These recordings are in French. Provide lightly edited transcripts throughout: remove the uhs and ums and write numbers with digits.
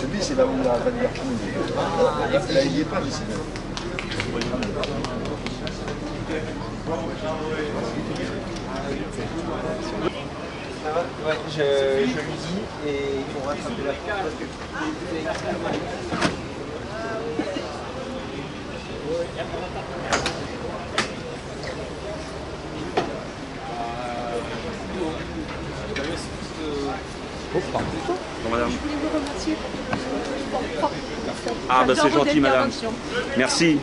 Celui, c'est là où la vanne Garçon est. Là, il n'y est pas, mais c'est là. Ça va? Ouais, je lui dis et ils vont rattraper la porte parce que... Bon, madame. Ah, bah c'est gentil, madame. Merci.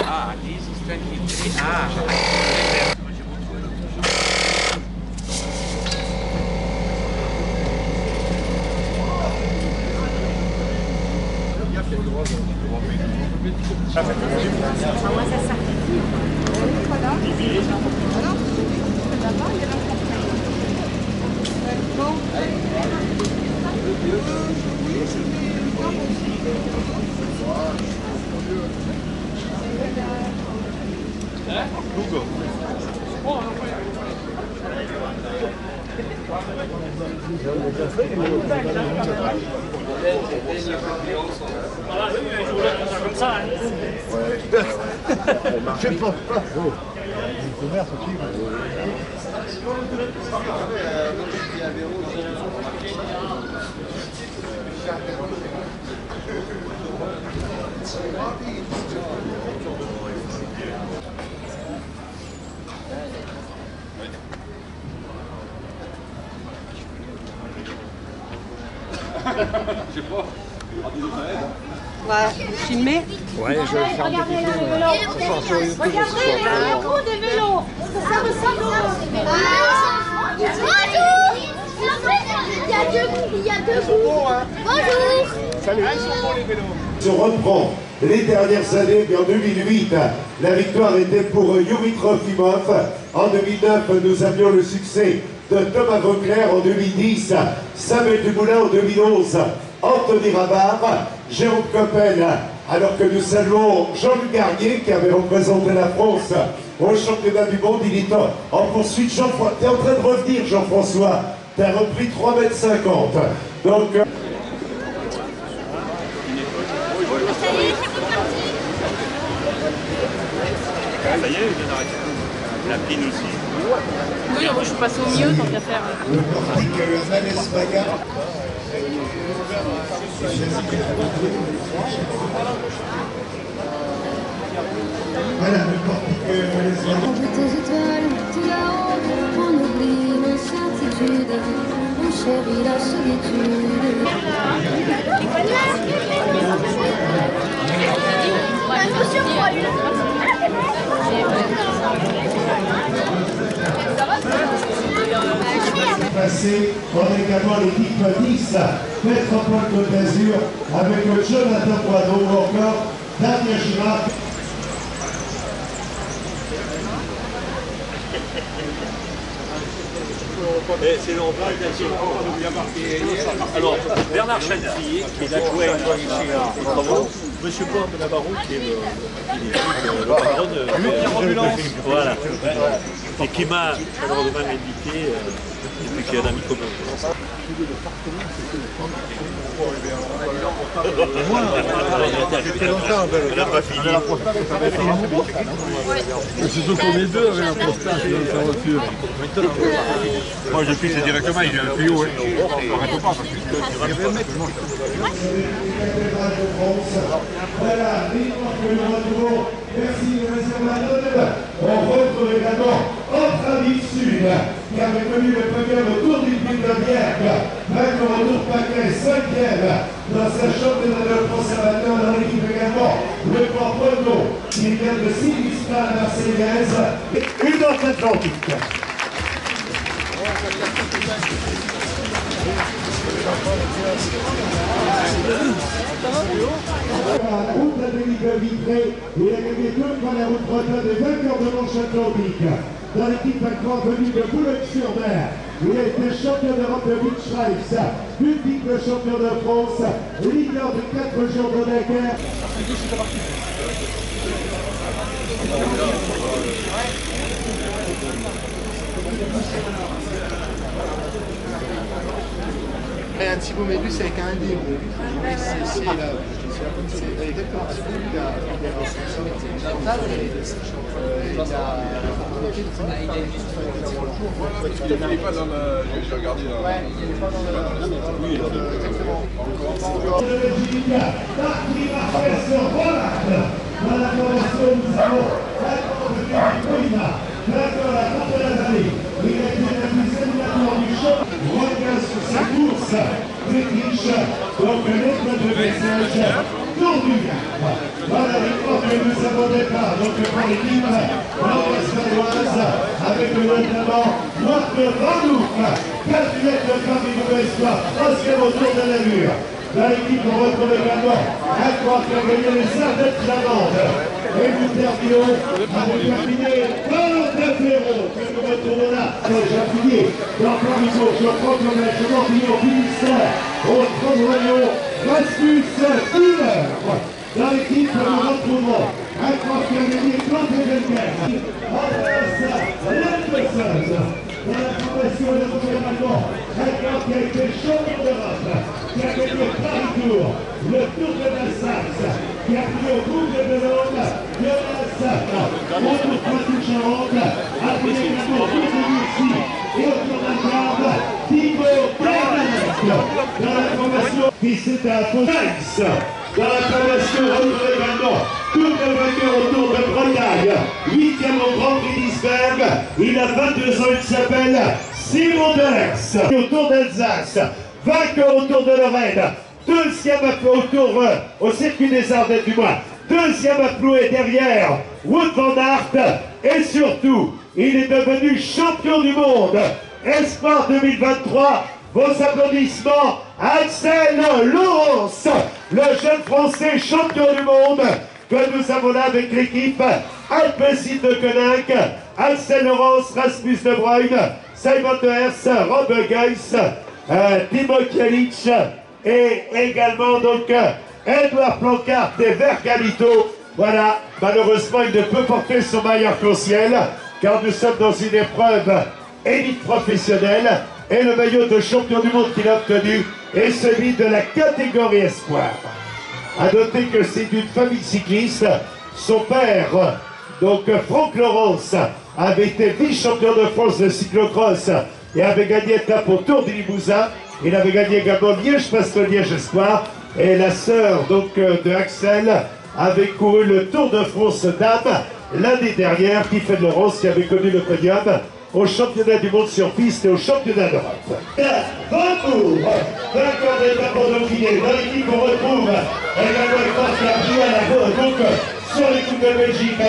Ah, this is 23. Ah, Je pense pas. Le commerce aussi. Ouais, vous filmez? Ouais, je vais faire un petit film. Regardez, il y a un gros des vélos. Ça ressemble au... Bonjour. Il y a deux bouts. Bonjour. Salut. Se reprend les dernières années, mais en 2008, la victoire était pour Yuri Trofimov. En 2009, nous avions le succès de Thomas Vauclair en 2010, Samuel Dumoulin en 2011, Anthony Rabard, Jérôme Coppel, alors que nous saluons Jean-Luc Garnier qui avait représenté la France au championnat du monde. Il est en poursuite. Jean-François, tu es en train de revenir, Jean-François. Tu as repris 3,50 m. Donc... Ça y est, il vient d'arrêter. La pine aussi. Oui, moi je suis passée au milieu tant qu'à faire. Le portique Vanessa Baga. Voilà, le portique Vanessa Baga. On peut tes étoiles, tout là-haut, on oublie nos certitudes, on chérit la solitude. Passé, on a également l'équipe 10, Métropole Côte d'Azur, avec Jonathan Poideau ou encore Damien Girard. C'est l'orientation. Alors, Bernard Chantilly, qui est adjoint aux travaux, Monsieur Paul Navarro, qui est le patron de l'ambulance. Voilà. Et qui m'a malheureusement indiqué, et puis qui est un ami commun. On n'a pas fini. C'est surtout qu'on est deux avec la prostate dans sa voiture. Moi, je fixe directement, il y a un tuyau. Voilà, vivement que nous retrouvons. Merci de réservoir. On retrouve également Entravis Sud, qui avait connu le premier au Tour du Puy de Bière, maintenant au Tour Paquet, 5e dans sa championnat de France amateur. Dans l'équipe également, le Port Renault, qui vient de Silistra, la Marseillaise, une autre Atlantique. La route de Vitré, il a gagné 2 fois la route bretonne des vainqueurs de Manche-Atlantique. Dans l'équipe accro venue de Boulogne-sur-Mer, il a été champion d'Europe de beach race, multiple champion de France, leader de 4 jours de Dakar. Et un petit Médus avec un livre. C'est là. C'est exactement un petit peu il n'est pas dans le... J'ai regardé là. Ouais, il n'est pas dans le... Oui, exactement. Dans la formation, nous avons la contre la vallée. Il a été le plus éliminatoire du champ. bien sur sa course d'Autriche. Donc l'épreuve de message tour du Gard. Voilà l'épreuve que nous avons départ. Donc pour l'équipe nord-westphaléoise avec notamment Marc Vanouf, 4 mètres de femme du nouvel espoir, 3e au tour de la mur. Dans l'équipe, on retrouve également à croire qu'il a gagné les Ardettes Flamandes. Et nous terminons avec terminé Valentin-Ferro, que nous retrouvons là. J'ai appuyé dans Parisot, je crois qu'on a fini au finisseur. Au 3 voyons Rasmus Hiller. Dans l'équipe, nous retrouvons à croire qu'il a gagné Claude Edelberg. Andreas Lenderson. Dans la formation de gouvernement, un grand qui a été champion d'Europe, qui a gagné Paris-Tour, le Tour de la Saxe, qui a pris au bout de l'Homme, de la Saxe, au Tour Poitou-Charentes, a pris également au Tour de Lucie, et au Tour de la Garde, Thibaut Bernadette. Dans la formation, qui s'était à Fontaine. Dans la formation, on retrouve également Tour de vainqueur au Tour de Bretagne, 8e au Grand Prix d'Isberg. Il a 22 ans, il s'appelle Simon Ders. Au Tour d'Alsace, vainqueur au Tour de Lorraine, 2e au Tour au circuit des Ardennes du moins, 2e à Ploué derrière Wout van Aert, et surtout, il est devenu champion du monde. Espoir 2023. Vos applaudissements à Axel Laurence, le jeune Français champion du monde que nous avons là avec l'équipe Alpecin de Koninck, Axel Laurence, Rasmus De Bruyne, Simon Ders, Rob Geiss, Timo Kielic et également donc Edouard Plancart et Vergalito. Voilà, malheureusement il ne peut porter son maillot arc-en-ciel car nous sommes dans une épreuve élite professionnelle. Et le maillot de champion du monde qu'il a obtenu est celui de la catégorie espoir. A noter que c'est une famille cycliste. Son père, donc Franck Laurence, avait été vice-champion de France de cyclocross et avait gagné étape au Tour du Limousin. Il avait gagné également Liège-Bastogne-Liège Espoir. Et la sœur donc de Axel avait couru le Tour de France dames l'année dernière. Tiffany Laurence qui avait connu le podium au championnat du monde sur piste et au championnat d'Europe. Vancourt, vainqueur d'étape en Dauphiné. Dans l'équipe, on retrouve également le Marc à la donc sur l'équipe de Belgique, à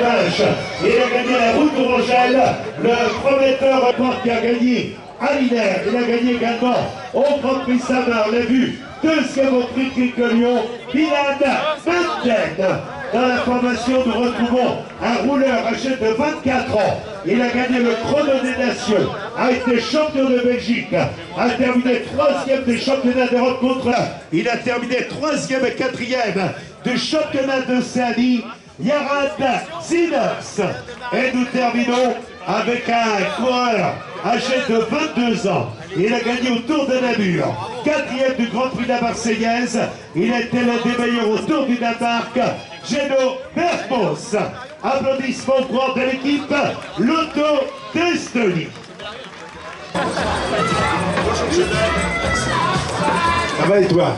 Vache. Il a gagné la route d'Orangel, le prometteur qui a gagné à Linaire. Il a gagné également au Grand Prix Savard, on l'a vu, 2e au Prix Cric-Lyon, Milan Benten. Dans la formation, nous retrouvons un rouleur âgé de 24 ans. Il a gagné le chrono des nations, a été champion de Belgique, a terminé 3e des championnats d'Europe contre la. Il a terminé 3e et 4e du championnat d'Océanie, Yarat Ziners. Et nous terminons avec un coureur âgé de 22 ans. Il a gagné au Tour de Namur, 4e du Grand Prix de la Marseillaise. Il a été l'un des meilleurs au Tour du Danemark. Geno Bergmos. Applaudissements pour de l'équipe Lotto d'Estonie. Ça va et toi?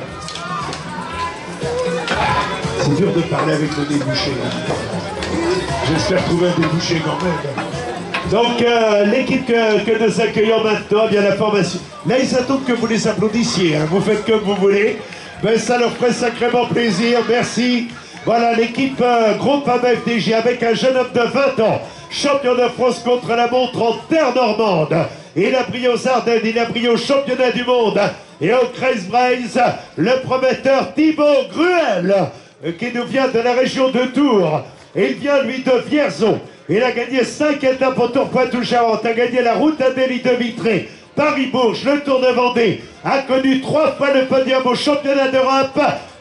C'est dur de parler avec le débouché. J'espère trouver un débouché quand même. Donc l'équipe que nous accueillons maintenant, bien la formation. Là ils attendent que vous les applaudissiez, hein. Vous faites comme vous voulez. Mais ça leur ferait sacrément plaisir, merci. Voilà l'équipe groupe AMFDJ avec un jeune homme de 20 ans, champion de France contre la montre en terre normande. Il a brillé aux Ardennes, il a brillé au championnat du monde et au Kreispreis, le prometteur Thibaut Gruel, qui nous vient de la région de Tours. Il vient lui de Vierzon. Il a gagné 5 étapes au Tour Poitou-Charentes, a gagné la route Adélie de Vitré, Paris-Bourges, le Tour de Vendée, a connu 3 fois le podium au championnat d'Europe.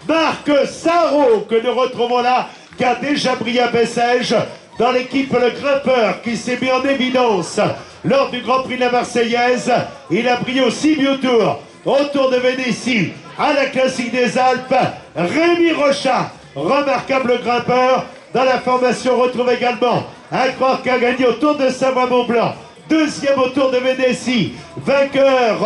Marc Sarrault, que nous retrouvons là, qui a déjà brillé à Bessèges, dans l'équipe Le Grimpeur, qui s'est mis en évidence lors du Grand Prix de la Marseillaise. Il a brillé au Sibiu Tour, au Tour de Vénétie, à la Classique des Alpes. Rémi Rochat, remarquable grimpeur. Dans la formation, on retrouve également un croire qui a gagné au Tour de Savoie-Mont-Blanc, 2e au Tour de Vénétie, vainqueur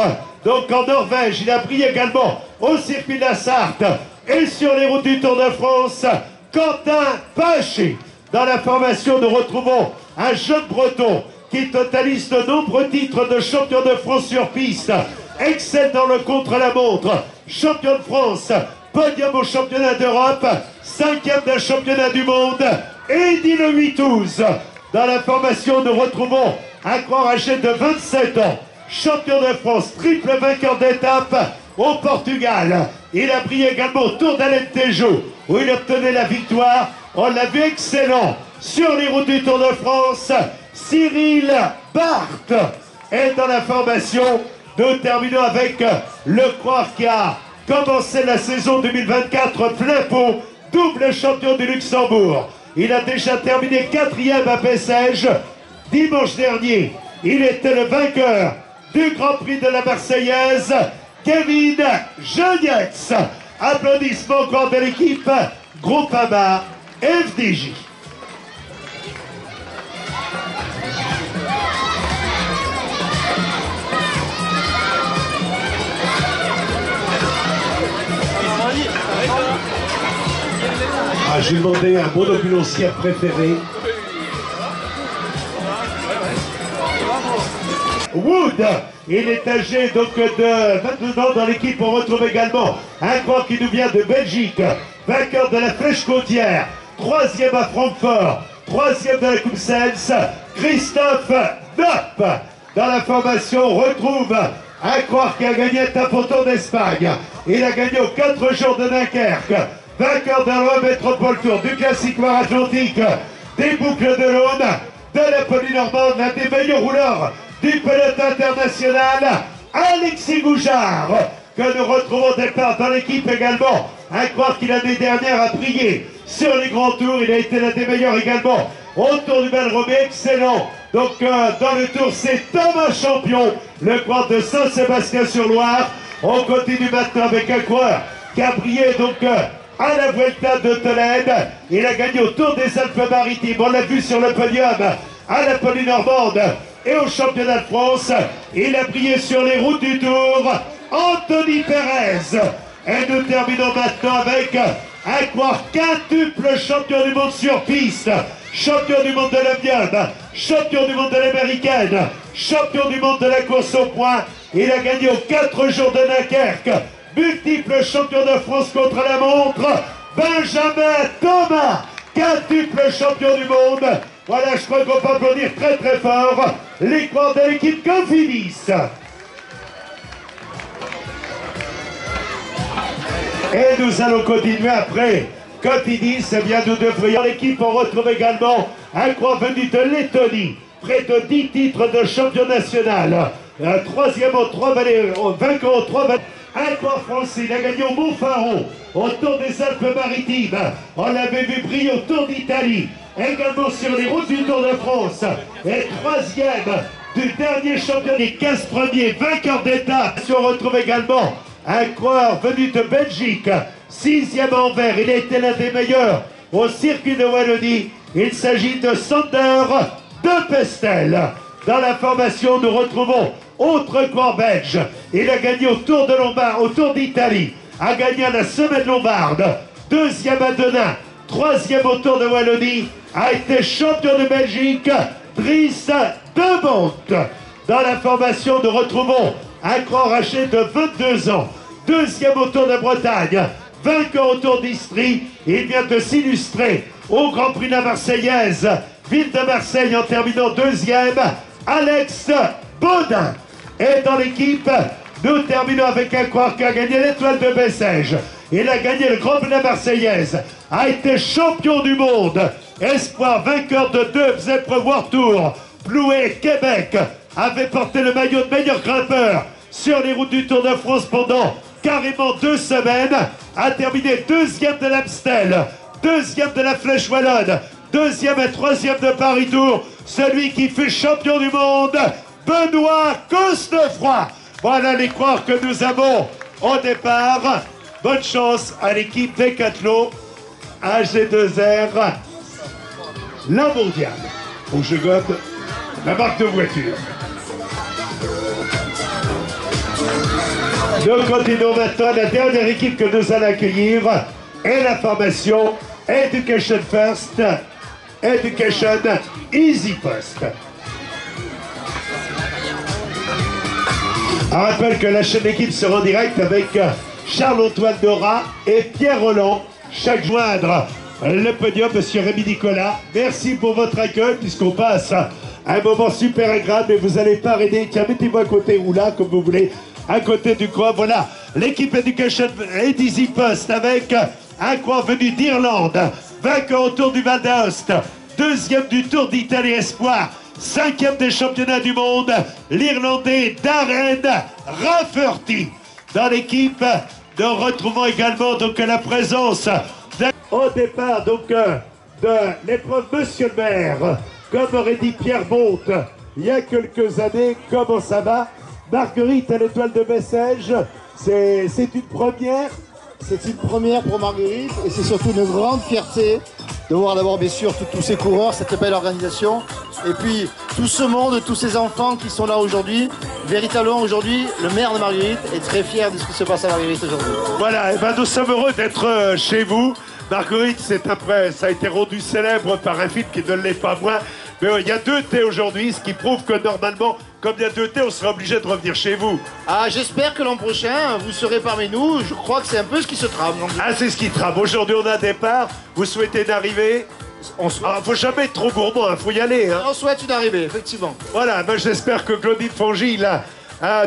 donc en Norvège. Il a brillé également au circuit de la Sarthe et sur les routes du Tour de France. Quentin Paché. Dans la formation, nous retrouvons un jeune breton qui totalise de nombreux titres de champion de France sur piste. excelle dans le contre-la-montre, champion de France, podium au championnat d'Europe, 5e d'un championnat du monde, Eddy Le 8-12. Dans la formation, nous retrouvons un grand âgé de 27 ans, champion de France, triple vainqueur d'étape au Portugal. Il a brillé également au Tour d'Alentejo, où il obtenait la victoire. On l'a vu excellent sur les routes du Tour de France. Cyril Barthes est dans la formation. Nous terminons avec le Croix qui a commencé la saison 2024 plein pot, double champion du Luxembourg. Il a déjà terminé 4e à Bessèges. Dimanche dernier, il était le vainqueur du Grand Prix de la Marseillaise, Kevin Genietz. Applaudissements encore de l'équipe Groupama FDJ. Ah, j'ai demandé un monofinancier préféré. Wood, il est âgé donc de 22 ans dans l'équipe. On retrouve également un coureur qui nous vient de Belgique, vainqueur de la Flèche Côtière, 3e à Francfort, 3e de la Coupe Sens, Christophe Knopp. Dans la formation, on retrouve un coureur qui a gagné l'étape au Tour d'Espagne. Il a gagné aux 4 jours de Dunkerque, vainqueur de l'Europe Métropole Tour, du Classique Atlantique, des Boucles de l'Aune, de la Polynormande, l'un des meilleurs rouleurs du peloton international, Alexis Goujard, que nous retrouvons au départ dans l'équipe également. Un coureur qui l'année dernière a brillé sur les grands tours. Il a été l'un des meilleurs également au Tour du Val-Romé, excellent. Donc dans le tour, c'est Thomas Champion, le coureur de Saint-Sébastien-sur-Loire. On continue maintenant avec un coureur qui a brillé donc à la Vuelta de Tolède. Il a gagné au Tour des Alpes-Maritimes. On l'a vu sur le podium à la Polynormande et au championnat de France. Il a brillé sur les routes du Tour, Anthony Perez. Et nous terminons maintenant avec un coureur quintuple champion du monde sur piste, champion du monde de l'Amiable, champion du monde de l'américaine, champion du monde de la course au point. Il a gagné aux 4 jours de Dunkerque, multiple champion de France contre la montre, Benjamin Thomas, quintuple champion du monde. Voilà, je crois qu'on peut applaudir très très fort les coureurs de l'équipe Cofidis. Et nous allons continuer après Cofidis. Eh bien, nous devrions l'équipe. On retrouve également un coureur venu de Lettonie, près de 10 titres de champion national. Troisième aux 3 vallées, vainqueur aux 3 vallées. Un coureur français, il a gagné au Montfaron, au Tour des Alpes-Maritimes. On l'avait vu briller au Tour d'Italie, également sur les routes du Tour de France. Et 3e du dernier champion des 15 premiers, vainqueur d'étape. On retrouve également un coureur venu de Belgique, 6e à Anvers. Il a été l'un des meilleurs au circuit de Wallonie. Il s'agit de Sander de Pestel. Dans la formation, nous retrouvons autre coureur belge. Il a gagné au Tour de Lombard, au Tour d'Italie, a gagné à la Semaine Lombarde, 2e à Denain, 3e au Tour de Wallonie, a été champion de Belgique, Dries de Monte. Dans la formation, nous retrouvons un coureur âgé de 22 ans, 2e au Tour de Bretagne, vainqueur au Tour d'Istrie. Il vient de s'illustrer au Grand Prix de la Marseillaise, ville de Marseille, en terminant 2e, Alex Baudin. Et dans l'équipe, nous terminons avec un coureur qui a gagné l'Étoile de Bessèges. Il a gagné le Grand Prix de la Marseillaise, a été champion du monde, espoir, vainqueur de 2 épreuves World Tour, Ploué, Québec, avait porté le maillot de meilleur grimpeur sur les routes du Tour de France pendant carrément 2 semaines, a terminé 2e de l'Amstel, 2e de la Flèche Wallonne, 2e et 3e de Paris-Tour, celui qui fut champion du monde, Benoît Cosnefroy. Voilà les coureurs que nous avons au départ. Bonne chance à l'équipe Decathlon AG2R, la mondiale. Où je gobe la marque de voiture. Nous continuons maintenant. La dernière équipe que nous allons accueillir est la formation Education First, Education Easy Post. On rappelle que la chaîne d'équipe sera en direct avec Charles-Antoine Dora et Pierre Roland. Chaque joindre le podium, monsieur Rémi Nicolas. Merci pour votre accueil, puisqu'on passe un moment super agréable, mais vous allez pas arrêter. Tiens, mettez-vous à côté ou là, comme vous voulez, à côté du coin. Voilà, l'équipe Education et Dizzy Post avec un coin venu d'Irlande, vainqueur au Tour du Val d'Aoste, deuxième du Tour d'Italie Espoir, cinquième des championnats du monde, l'Irlandais Darren Rafferty. Dans l'équipe, nous retrouvons également donc la présence au départ donc de l'épreuve Monsieur le Maire, comme aurait dit Pierre Bonte il y a quelques années. Comment ça va, Marguerite à l'Étoile de Bessèges? C'est une première. C'est une première pour Marguerite et c'est surtout une grande fierté de voir d'abord bien sûr tous ces coureurs, cette belle organisation et puis tout ce monde, tous ces enfants qui sont là aujourd'hui. Véritablement aujourd'hui, le maire de Marguerite est très fier de ce qui se passe à Marguerite aujourd'hui. Voilà, et ben nous sommes heureux d'être chez vous. Marguerite, ça a été rendu célèbre par un film qui ne l'est pas moins. Mais il y a 2 thés aujourd'hui, ce qui prouve que normalement, comme il y a 2 thés, on sera obligé de revenir chez vous. Ah, j'espère que l'an prochain, vous serez parmi nous. Je crois que c'est un peu ce qui se trame. Donc... Ah, c'est ce qui trame. Aujourd'hui, on a un départ. Vous souhaitez d'arriver. Faut jamais être trop gourmand, il faut y aller. Hein. On souhaite une arrivée, effectivement. Voilà, ben, j'espère que Claudine Fongy, là,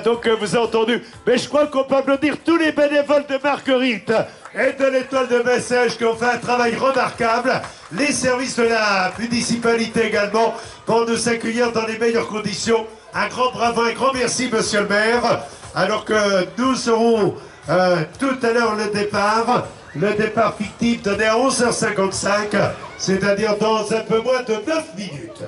donc vous avez entendu. Mais je crois qu'on peut applaudir tous les bénévoles de Marguerite et de l'Étoile de Bessèges qui ont fait un travail remarquable. Les services de la municipalité également pour nous accueillir dans les meilleures conditions. Un grand bravo, un grand merci, monsieur le maire. Alors que nous aurons tout à l'heure le départ fictif donné à 11h55, c'est-à-dire dans un peu moins de 9 minutes.